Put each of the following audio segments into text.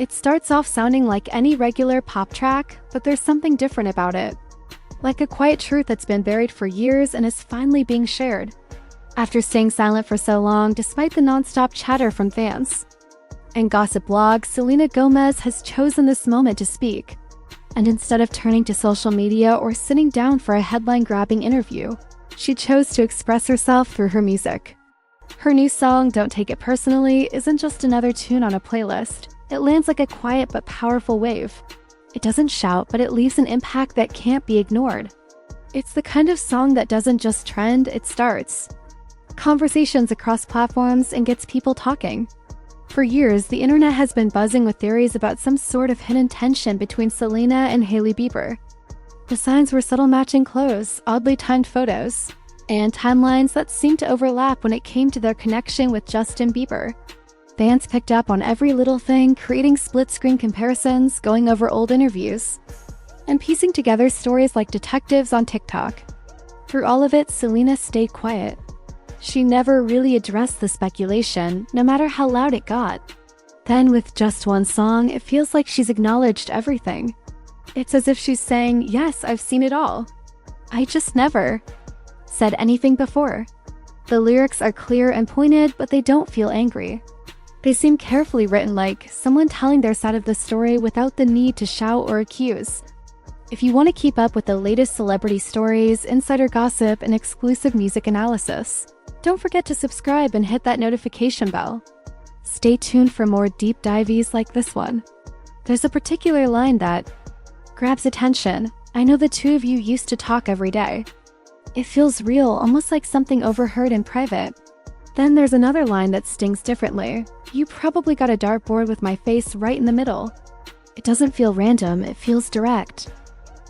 It starts off sounding like any regular pop track, but there's something different about it. Like a quiet truth that's been buried for years and is finally being shared. After staying silent for so long, despite the non-stop chatter from fans. In gossip blogs, Selena Gomez has chosen this moment to speak. And instead of turning to social media or sitting down for a headline-grabbing interview, she chose to express herself through her music. Her new song, Don't Take It Personally, isn't just another tune on a playlist. It lands like a quiet but powerful wave. It doesn't shout, but it leaves an impact that can't be ignored. It's the kind of song that doesn't just trend, it starts conversations across platforms and gets people talking. For years, the internet has been buzzing with theories about some sort of hidden tension between Selena and Hailey Bieber. The signs were subtle matching clothes, oddly timed photos, and timelines that seemed to overlap when it came to their connection with Justin Bieber. Fans picked up on every little thing, creating split-screen comparisons, going over old interviews, and piecing together stories like detectives on TikTok. Through all of it, Selena stayed quiet. She never really addressed the speculation, no matter how loud it got. Then, with just one song, it feels like she's acknowledged everything. It's as if she's saying, yes, I've seen it all. I just never said anything before. The lyrics are clear and pointed, but they don't feel angry. They seem carefully written, like someone telling their side of the story without the need to shout or accuse. If you want to keep up with the latest celebrity stories, insider gossip, and exclusive music analysis, don't forget to subscribe and hit that notification bell. Stay tuned for more deep dives like this one. There's a particular line that grabs attention. I know the two of you used to talk every day. It feels real, almost like something overheard in private. Then there's another line that stings differently. You probably got a dartboard with my face right in the middle. It doesn't feel random, it feels direct.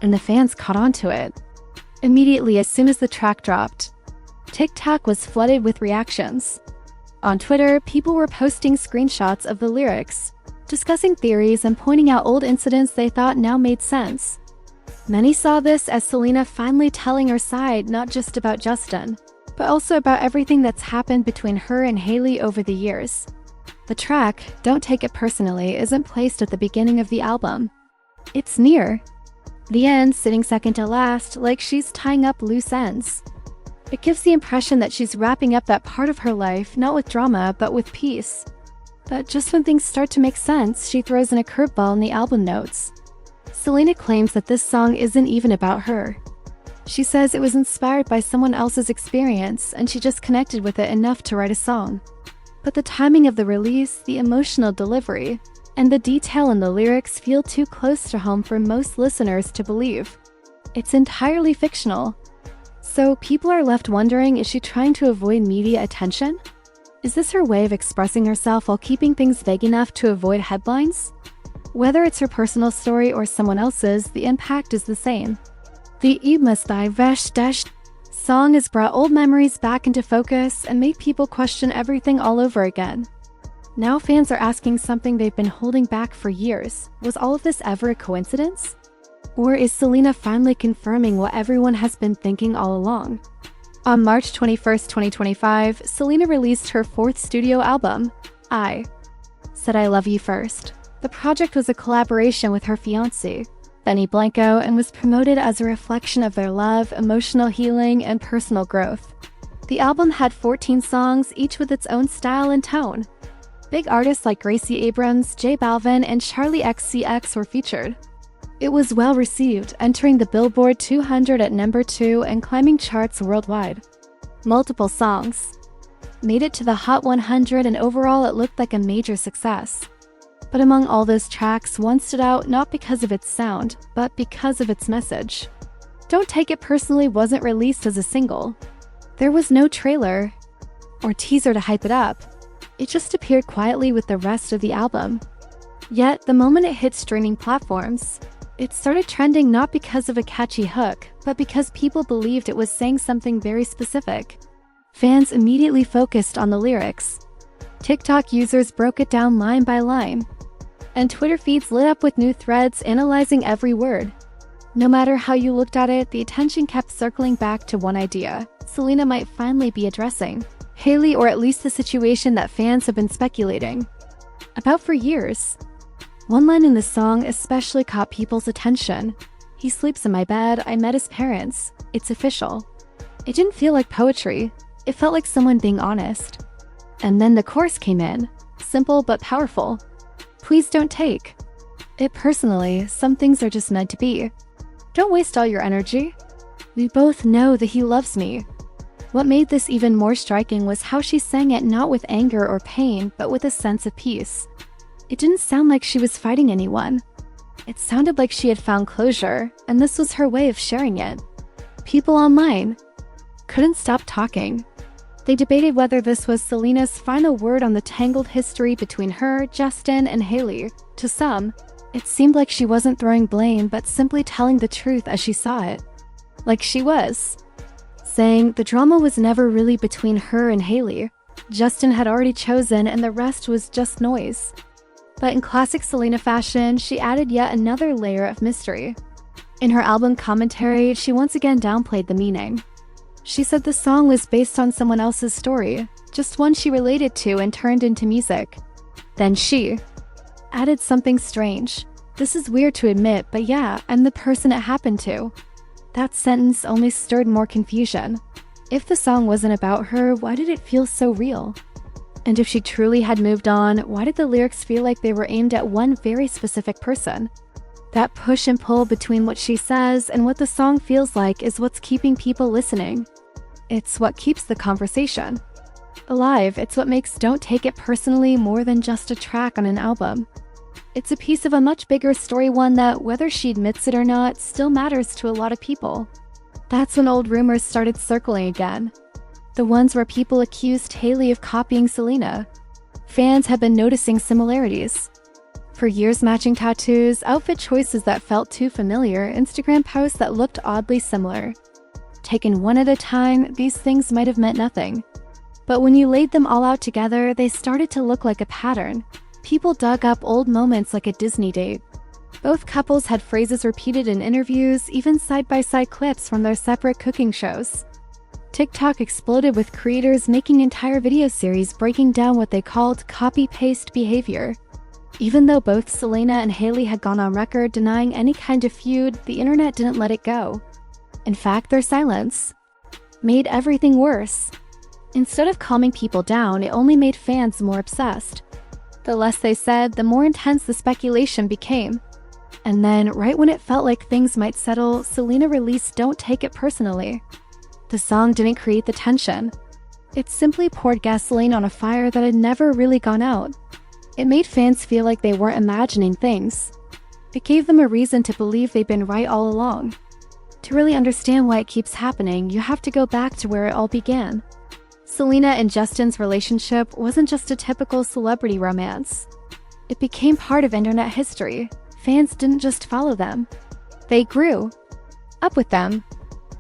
And the fans caught on to it. Immediately, as soon as the track dropped, TikTok was flooded with reactions. On Twitter, people were posting screenshots of the lyrics, discussing theories and pointing out old incidents they thought now made sense. Many saw this as Selena finally telling her side, not just about Justin, but also about everything that's happened between her and Hailey over the years. The track, Don't Take It Personally, isn't placed at the beginning of the album. It's near the end, sitting second to last, like she's tying up loose ends. It gives the impression that she's wrapping up that part of her life, not with drama, but with peace. But just when things start to make sense, she throws in a curveball in the album notes. Selena claims that this song isn't even about her. She says it was inspired by someone else's experience, and she just connected with it enough to write a song. But the timing of the release, the emotional delivery, and the detail in the lyrics feel too close to home for most listeners to believe. It's entirely fictional. So people are left wondering, is she trying to avoid media attention? Is this her way of expressing herself while keeping things vague enough to avoid headlines? Whether it's her personal story or someone else's, the impact is the same. The Must Thy Vesh Dash song has brought old memories back into focus and made people question everything all over again. Now fans are asking something they've been holding back for years. Was all of this ever a coincidence? Or is Selena finally confirming what everyone has been thinking all along? On March 21st, 2025, Selena released her fourth studio album, I Said I Love You First. The project was a collaboration with her fiancé, Benny Blanco, and was promoted as a reflection of their love, emotional healing, and personal growth. The album had 14 songs, each with its own style and tone. Big artists like Gracie Abrams, J Balvin, and Charlie XCX were featured. It was well received, entering the Billboard 200 at number 2 and climbing charts worldwide. Multiple songs made it to the Hot 100, and overall it looked like a major success. But among all those tracks, one stood out not because of its sound, but because of its message. Don't Take It Personally wasn't released as a single. There was no trailer or teaser to hype it up. It just appeared quietly with the rest of the album. Yet, the moment it hit streaming platforms, it started trending not because of a catchy hook, but because people believed it was saying something very specific. Fans immediately focused on the lyrics. TikTok users broke it down line by line, and Twitter feeds lit up with new threads analyzing every word. No matter how you looked at it, the attention kept circling back to one idea. Selena might finally be addressing Hailey, or at least the situation that fans have been speculating about for years. One line in the song especially caught people's attention. "He sleeps in my bed, I met his parents. It's official." It didn't feel like poetry. It felt like someone being honest. And then the chorus came in. Simple but powerful. "Please don't take it personally, some things are just meant to be. Don't waste all your energy. We both know that he loves me." What made this even more striking was how she sang it not with anger or pain, but with a sense of peace. It didn't sound like she was fighting anyone. It sounded like she had found closure, and this was her way of sharing it. People online couldn't stop talking. They debated whether this was Selena's final word on the tangled history between her, Justin, and Hailey. To some, it seemed like she wasn't throwing blame, but simply telling the truth as she saw it. Like she was saying the drama was never really between her and Hailey. Justin had already chosen, and the rest was just noise. But in classic Selena fashion, she added yet another layer of mystery. In her album commentary, she once again downplayed the meaning. She said the song was based on someone else's story, just one she related to and turned into music. Then she added something strange. "This is weird to admit, but yeah, I'm the person it happened to." That sentence only stirred more confusion. If the song wasn't about her, why did it feel so real? And if she truly had moved on, why did the lyrics feel like they were aimed at one very specific person? That push and pull between what she says and what the song feels like is what's keeping people listening. It's what keeps the conversation alive. It's what makes Don't Take It Personally more than just a track on an album. It's a piece of a much bigger story, one that, whether she admits it or not, still matters to a lot of people. That's when old rumors started circling again. The ones where people accused Hailey of copying Selena. Fans had been noticing similarities. For years, matching tattoos, outfit choices that felt too familiar, Instagram posts that looked oddly similar. Taken one at a time, these things might have meant nothing. But when you laid them all out together, they started to look like a pattern. People dug up old moments like a Disney date. Both couples had phrases repeated in interviews, even side-by-side clips from their separate cooking shows. TikTok exploded with creators making entire video series breaking down what they called copy-paste behavior. Even though both Selena and Hailey had gone on record denying any kind of feud, the internet didn't let it go. In fact, their silence made everything worse. Instead of calming people down, it only made fans more obsessed. The less they said, the more intense the speculation became. And then, right when it felt like things might settle, Selena released Don't Take It Personally. The song didn't create the tension. It simply poured gasoline on a fire that had never really gone out. It made fans feel like they weren't imagining things. It gave them a reason to believe they'd been right all along. To really understand why it keeps happening, you have to go back to where it all began. Selena and Justin's relationship wasn't just a typical celebrity romance. It became part of internet history. Fans didn't just follow them. They grew up with them.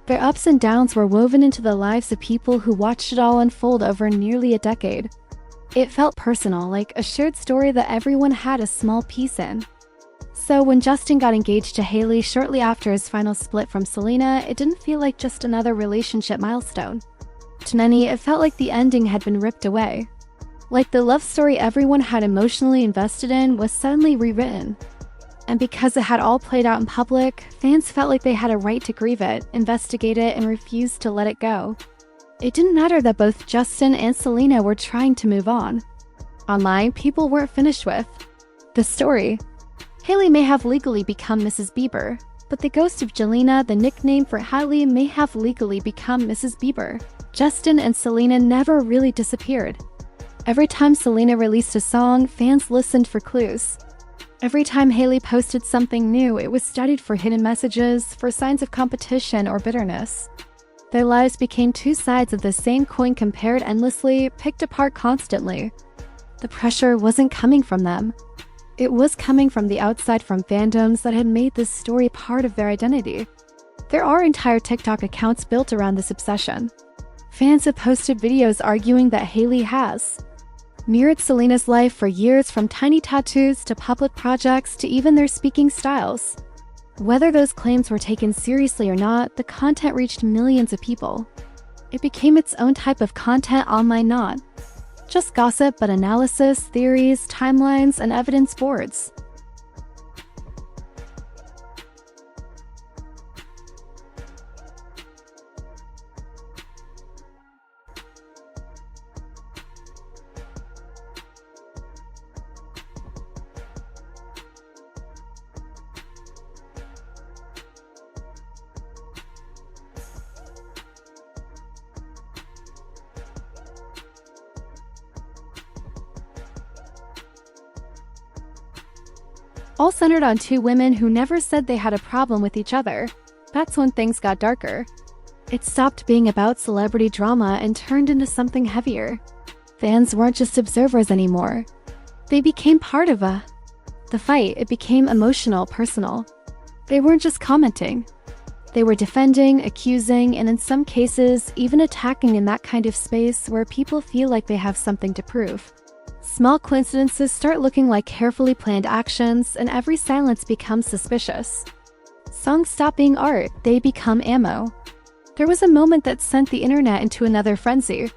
Their ups and downs were woven into the lives of people who watched it all unfold over nearly a decade. It felt personal, like a shared story that everyone had a small piece in. So when Justin got engaged to Hailey shortly after his final split from Selena, it didn't feel like just another relationship milestone. To many, it felt like the ending had been ripped away. Like the love story everyone had emotionally invested in was suddenly rewritten. And because it had all played out in public, fans felt like they had a right to grieve it, investigate it, and refuse to let it go. It didn't matter that both Justin and Selena were trying to move on. Online, people weren't finished with the story. Hailey may have legally become Mrs. Bieber, but the ghost of Jelena, the nickname for Hailey, may have legally become Mrs. Bieber. Justin and Selena never really disappeared. Every time Selena released a song, fans listened for clues. Every time Hailey posted something new, it was studied for hidden messages, for signs of competition or bitterness. Their lives became two sides of the same coin, compared endlessly, picked apart constantly. The pressure wasn't coming from them. It was coming from the outside, from fandoms that had made this story part of their identity. There are entire TikTok accounts built around this obsession. Fans have posted videos arguing that Hailey has mirrored Selena's life for years, from tiny tattoos to public projects to even their speaking styles. Whether those claims were taken seriously or not, the content reached millions of people. It became its own type of content online, not just gossip, but analysis, theories, timelines, and evidence boards. all centered on two women who never said they had a problem with each other. That's when things got darker. It stopped being about celebrity drama and turned into something heavier. Fans weren't just observers anymore. They became part of the fight. It became emotional, personal. They weren't just commenting. They were defending, accusing, and in some cases, even attacking in that kind of space where people feel like they have something to prove. Small coincidences start looking like carefully planned actions, and every silence becomes suspicious. Songs stop being art, they become ammo. There was a moment that sent the internet into another frenzy.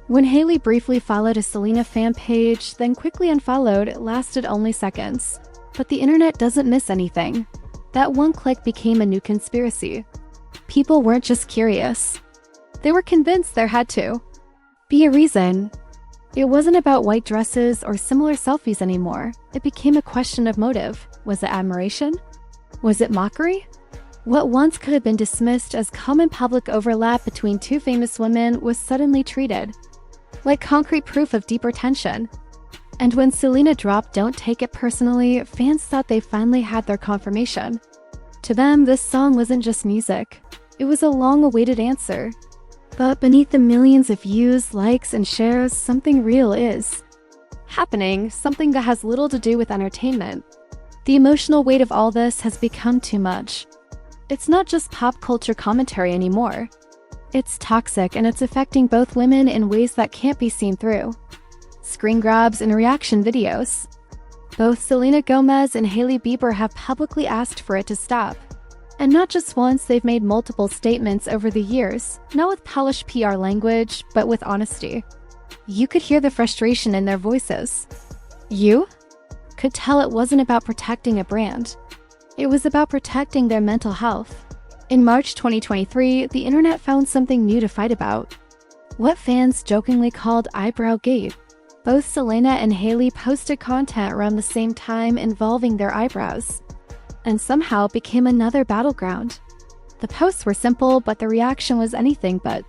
When Hailey briefly followed a Selena fan page, then quickly unfollowed, it lasted only seconds. But the internet doesn't miss anything. That one click became a new conspiracy. People weren't just curious. They were convinced there had to be a reason. It wasn't about white dresses or similar selfies anymore. It became a question of motive. Was it admiration? Was it mockery? What once could have been dismissed as common public overlap between two famous women was suddenly treated like concrete proof of deeper tension. And when Selena dropped "Don't Take It Personally," fans thought they finally had their confirmation. To them, this song wasn't just music. It was a long-awaited answer. But beneath the millions of views, likes, and shares, something real is happening, something that has little to do with entertainment. The emotional weight of all this has become too much. It's not just pop culture commentary anymore. It's toxic, and it's affecting both women in ways that can't be seen through screen grabs and reaction videos. Both Selena Gomez and Hailey Bieber have publicly asked for it to stop. And not just once, they've made multiple statements over the years, not with polished PR language, but with honesty. You could hear the frustration in their voices. You could tell it wasn't about protecting a brand. It was about protecting their mental health. In March 2023, the internet found something new to fight about. What fans jokingly called eyebrow gate. Both Selena and Hailey posted content around the same time involving their eyebrows, and somehow became another battleground. The posts were simple, but the reaction was anything but.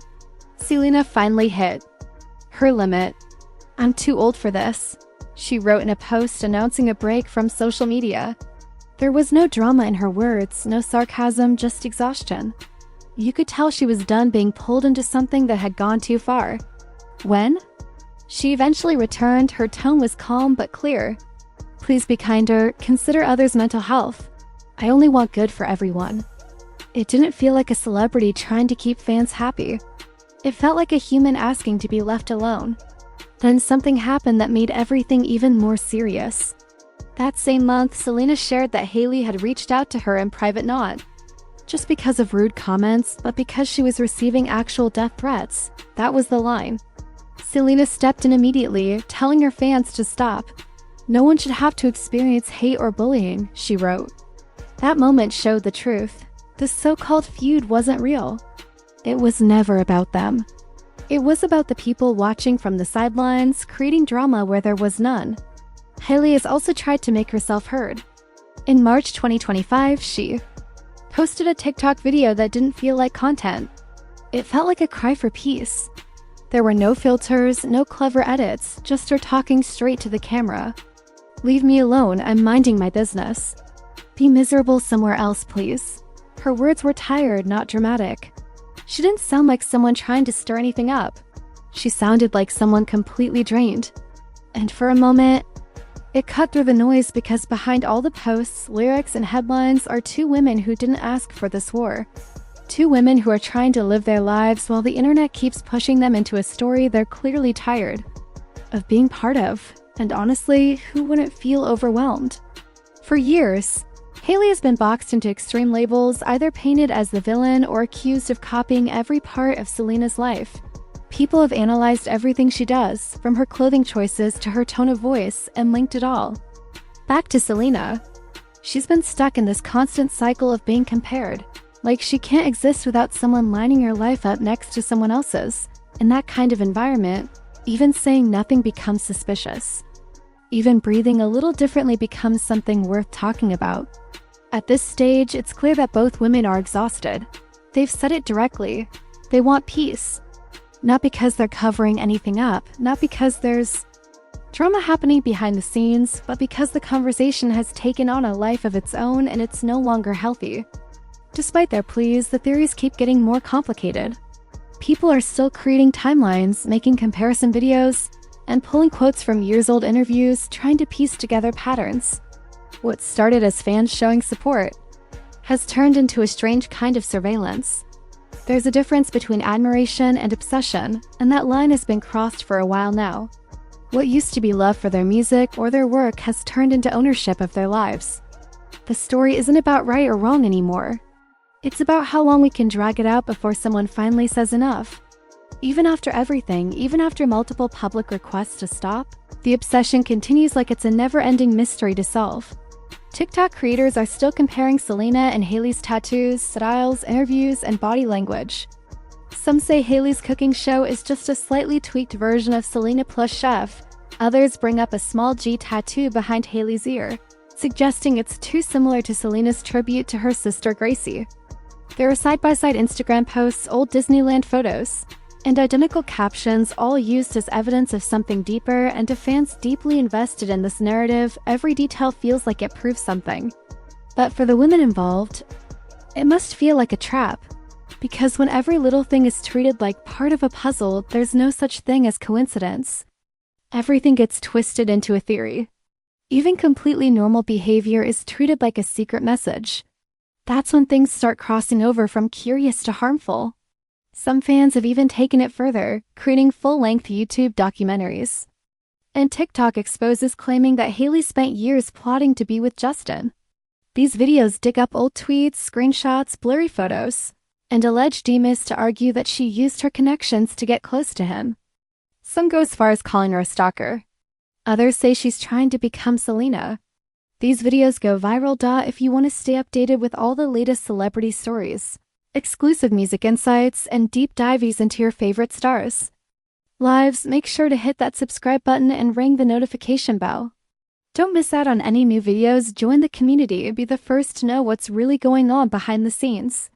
Selena finally hit her limit. "I'm too old for this," she wrote in a post announcing a break from social media. There was no drama in her words, no sarcasm, just exhaustion. You could tell she was done being pulled into something that had gone too far. When she eventually returned, her tone was calm but clear. "Please be kinder, consider others' mental health. I only want good for everyone." It didn't feel like a celebrity trying to keep fans happy. It felt like a human asking to be left alone. Then something happened that made everything even more serious. That same month, Selena shared that Hailey had reached out to her in private, not just because of rude comments, but because she was receiving actual death threats. That was the line. Selena stepped in immediately, telling her fans to stop. "No one should have to experience hate or bullying," she wrote. That moment showed the truth. This so-called feud wasn't real. It was never about them. It was about the people watching from the sidelines, creating drama where there was none. Hailey has also tried to make herself heard. In March 2025, she posted a TikTok video that didn't feel like content. It felt like a cry for peace. There were no filters, no clever edits, just her talking straight to the camera. "Leave me alone, I'm minding my business. Be miserable somewhere else, please." Her words were tired, not dramatic. She didn't sound like someone trying to stir anything up. She sounded like someone completely drained. And for a moment, it cut through the noise, because behind all the posts, lyrics, and headlines are two women who didn't ask for this war. Two women who are trying to live their lives while the internet keeps pushing them into a story they're clearly tired of being part of. And honestly, who wouldn't feel overwhelmed? For years, Hailey has been boxed into extreme labels, either painted as the villain or accused of copying every part of Selena's life. People have analyzed everything she does, from her clothing choices to her tone of voice, and linked it all back to Selena. She's been stuck in this constant cycle of being compared. Like she can't exist without someone lining her life up next to someone else's. In that kind of environment, even saying nothing becomes suspicious. Even breathing a little differently becomes something worth talking about. At this stage, it's clear that both women are exhausted. They've said it directly. They want peace. Not because they're covering anything up, not because there's Drama happening behind the scenes, but because the conversation has taken on a life of its own and it's no longer healthy. Despite their pleas, the theories keep getting more complicated. People are still creating timelines, making comparison videos, and pulling quotes from years-old interviews, trying to piece together patterns. What started as fans showing support has turned into a strange kind of surveillance. There's a difference between admiration and obsession, and that line has been crossed for a while now. What used to be love for their music or their work has turned into ownership of their lives. The story isn't about right or wrong anymore. It's about how long we can drag it out before someone finally says enough. Even after everything, even after multiple public requests to stop, the obsession continues like it's a never-ending mystery to solve. TikTok creators are still comparing Selena and Hailey's tattoos, styles, interviews, and body language. Some say Hailey's cooking show is just a slightly tweaked version of Selena plus Chef. Others bring up a small G tattoo behind Hailey's ear, suggesting it's too similar to Selena's tribute to her sister Gracie. There are side-by-side Instagram posts, old Disneyland photos, and identical captions, all used as evidence of something deeper, and to fans deeply invested in this narrative, every detail feels like it proves something. But for the women involved, it must feel like a trap. Because when every little thing is treated like part of a puzzle, there's no such thing as coincidence. Everything gets twisted into a theory. Even completely normal behavior is treated like a secret message. That's when things start crossing over from curious to harmful. Some fans have even taken it further, creating full-length YouTube documentaries. And TikTok exposes claiming that Hailey spent years plotting to be with Justin. These videos dig up old tweets, screenshots, blurry photos, and allege Demas to argue that she used her connections to get close to him. Some go as far as calling her a stalker. Others say she's trying to become Selena. These videos go viral. If you want to stay updated with all the latest celebrity stories, exclusive music insights, and deep dives into your favorite stars' lives, make sure to hit that subscribe button and ring the notification bell. Don't miss out on any new videos. Join the community and be the first to know what's really going on behind the scenes.